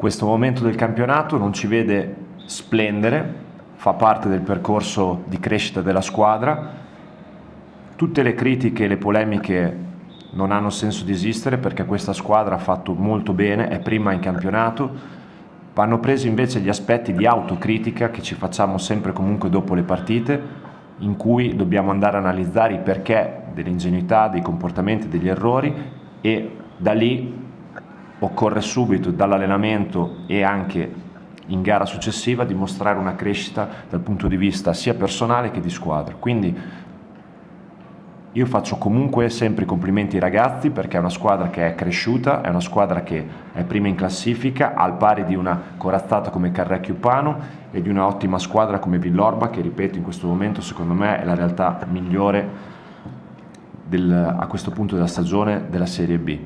Questo momento del campionato non ci vede splendere, fa parte del percorso di crescita della squadra. Tutte le critiche e le polemiche non hanno senso di esistere, perché questa squadra ha fatto molto bene, è prima in campionato. Vanno presi invece gli aspetti di autocritica che ci facciamo sempre comunque dopo le partite, in cui dobbiamo andare a analizzare i perché dell'ingenuità, dei comportamenti, degli errori, e da lì occorre subito dall'allenamento e anche in gara successiva dimostrare una crescita dal punto di vista sia personale che di squadra. Quindi io faccio comunque sempre i complimenti ai ragazzi, perché è una squadra che è cresciuta, è una squadra che è prima in classifica, al pari di una corazzata come Carrecchio Pano e di una ottima squadra come Villorba, che ripeto in questo momento secondo me è la realtà migliore a questo punto della stagione della Serie B.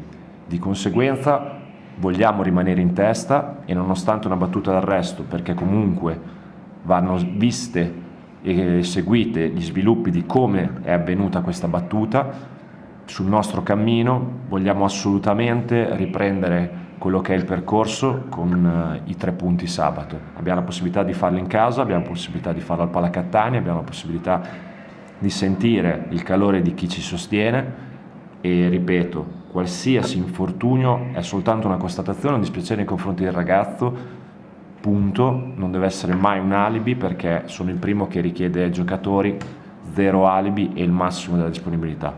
Di conseguenza vogliamo rimanere in testa, e nonostante una battuta d'arresto, perché comunque vanno viste e seguite gli sviluppi di come è avvenuta questa battuta sul nostro cammino, vogliamo assolutamente riprendere quello che è il percorso con i 3 punti sabato. Abbiamo la possibilità di farlo in casa, abbiamo la possibilità di farlo al Palacattania, abbiamo la possibilità di sentire il calore di chi ci sostiene, e ripeto, qualsiasi infortunio è soltanto una constatazione, un dispiacere nei confronti del ragazzo, punto. Non deve essere mai un alibi, perché sono il primo che richiede ai giocatori 0 alibi e il massimo della disponibilità.